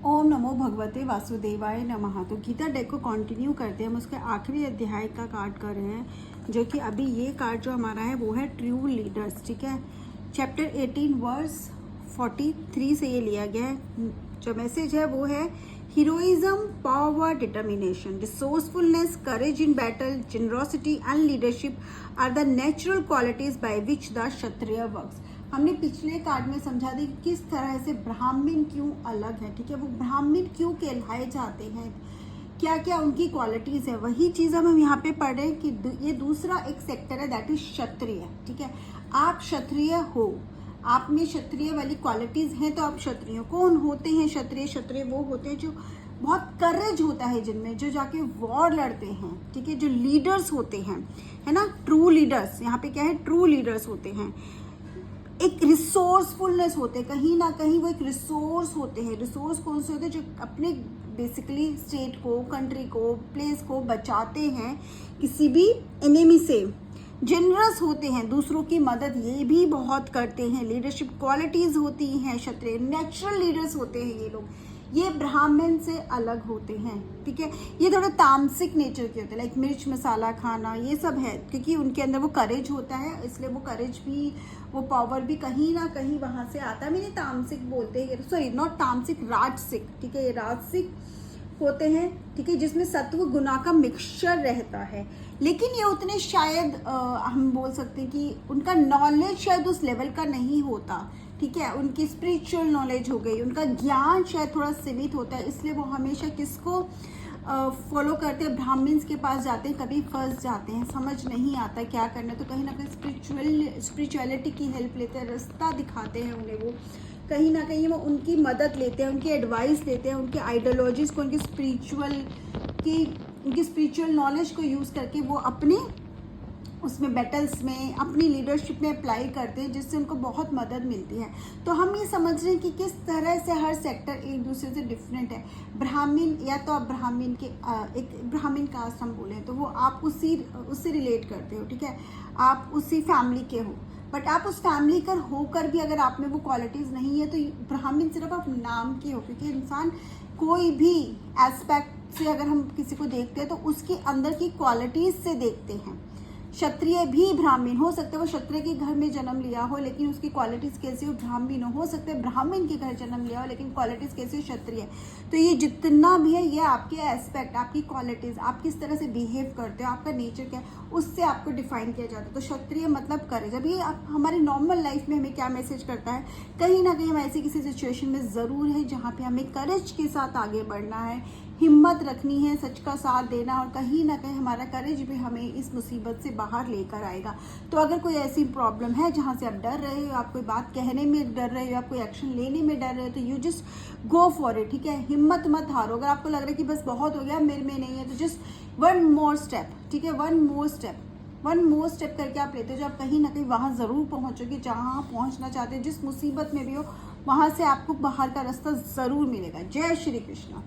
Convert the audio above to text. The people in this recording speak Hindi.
ओम नमो भगवते वासुदेवाय नमः। तो गीता डेक को कंटिन्यू करते हैं। हम उसके आखिरी अध्याय का कार्ड कर रहे हैं, जो कि अभी ये कार्ड जो हमारा है वो है ट्रू लीडर्स। ठीक है, चैप्टर 18 वर्स 43 से ये लिया गया है। जो मैसेज है वो है heroism, power, determination, resourcefulness, courage in battle, generosity and leadership are the natural qualities by which the Kshatriya works. हमने पिछले कार्ड में समझा दी कि किस तरह से ब्राह्मण क्यों अलग है। ठीक है, वो ब्राह्मण क्यों कहलाए जाते हैं, क्या क्या उनकी क्वालिटीज है। वही चीज हम यहाँ पे पढ़ रहे हैं कि ये दूसरा एक सेक्टर है, दैट इज क्षत्रिय। ठीक है, आप क्षत्रिय हो, आप में क्षत्रिय वाली क्वालिटीज हैं, तो आप क्षत्रिय कौन होते हैं। क्षत्रिय वो होते हैं जो बहुत करेज होता है जिनमें, जो जाके वॉर लड़ते हैं। ठीक है, जो लीडर्स होते हैं, है ना, ट्रू लीडर्स। यहाँ पे क्या है, ट्रू लीडर्स होते हैं। एक रिसोर्सफुलनेस होते हैं, कहीं ना कहीं वो एक रिसोर्स होते हैं। रिसोर्स कौन से होते हैं, जो अपने बेसिकली स्टेट को, कंट्री को, प्लेस को बचाते हैं किसी भी एनिमी से। जनरस होते हैं, दूसरों की मदद ये भी बहुत करते हैं। लीडरशिप क्वालिटीज होती हैं क्षत्रिय। नेचुरल लीडर्स होते हैं ये लोग, ये ब्राह्मण से अलग होते हैं। ठीक है, ये थोड़ा तामसिक नेचर के होते हैं, लाइक मिर्च मसाला खाना, ये सब है, क्योंकि उनके अंदर वो करेज होता है, इसलिए वो करेज भी, वो पावर भी कहीं ना कहीं वहां से आता है। मैंने तामसिक बोलते हैं, सॉरी नॉट तामसिक, राजसिक। ठीक है, ये राजसिक होते हैं। ठीक है, जिसमें सत्व गुना का मिक्सचर रहता है, लेकिन ये उतने शायद हम बोल सकते हैं कि उनका नॉलेज शायद उस लेवल का नहीं होता। ठीक है, उनकी स्पिरिचुअल नॉलेज हो गई, उनका ज्ञान शायद थोड़ा सीमित होता है, इसलिए वो हमेशा किसको फॉलो करते हैं, ब्राह्मण्स के पास जाते हैं। कभी फंस जाते हैं, समझ नहीं आता क्या करना है, तो कहीं ना कहीं स्पिरिचुअलिटी की हेल्प लेते हैं, रास्ता दिखाते हैं उन्हें। वो कहीं ना कहीं वो उनकी मदद लेते हैं, उनकी एडवाइस लेते हैं, उनके आइडियोलॉजीज को, उनकी स्पिरिचुअल नॉलेज को यूज़ करके वो अपने उसमें बैटल्स में, अपनी लीडरशिप में अप्लाई करते हैं, जिससे उनको बहुत मदद मिलती है। तो हम ये समझ रहे हैं कि किस तरह से हर सेक्टर एक दूसरे से डिफरेंट है। ब्राह्मण, या तो आप ब्राह्मण के एक ब्राह्मण कास्ट हम बोले तो वो आप उससे रिलेट करते हो। ठीक है, आप उसी फैमिली के हो, बट आप उस फैमिली का होकर भी अगर आप में वो क्वालिटीज़ नहीं है, तो ब्राह्मण सिर्फ आप नाम के हो। क्योंकि इंसान कोई भी एस्पेक्ट से अगर हम किसी को देखते हैं तो उसके अंदर की क्वालिटीज़ से देखते हैं। क्षत्रिय भी ब्राह्मण हो सकते हैं, वो क्षत्रिय के घर में जन्म लिया हो लेकिन उसकी क्वालिटीज कैसी हो, ब्राह्मण हो सकते हैं ब्राह्मण के घर जन्म लिया हो लेकिन क्वालिटीज कैसी हो, क्षत्रिय। तो ये जितना भी है, ये आपके एस्पेक्ट, आपकी क्वालिटीज, आप किस तरह से बिहेव करते हो, आपका नेचर क्या है, उससे आपको डिफाइन किया जाता है। तो क्षत्रिय मतलब करेज। अभी आप हमारे नॉर्मल लाइफ में हमें क्या मैसेज करता है, कहीं ना कहीं हम ऐसी किसी सिचुएशन में ज़रूर है जहाँ पे हमें करेज के साथ आगे बढ़ना है, हिम्मत रखनी है, सच का साथ देना, और कहीं ना कहीं हमारा करेज भी हमें इस मुसीबत से बाहर लेकर आएगा। तो अगर कोई ऐसी प्रॉब्लम है जहाँ से आप डर रहे हो, आप कोई बात कहने में डर रहे हो, आप कोई एक्शन लेने में डर रहे हो, तो you just go for it. ठीक है, हिम्मत मत हारो। अगर आपको लग रहा है कि बस बहुत हो गया, मेरे में नहीं है, तो जस्ट वन मोर स्टेप। ठीक है, वन मोर स्टेप करके आप लेते हो, जो आप कहीं ना कहीं वहाँ ज़रूर पहुँचोगे जहाँ आप पहुँचना चाहते हो। जिस मुसीबत में भी हो, वहाँ से आपको बाहर का रास्ता ज़रूर मिलेगा। जय श्री कृष्णा।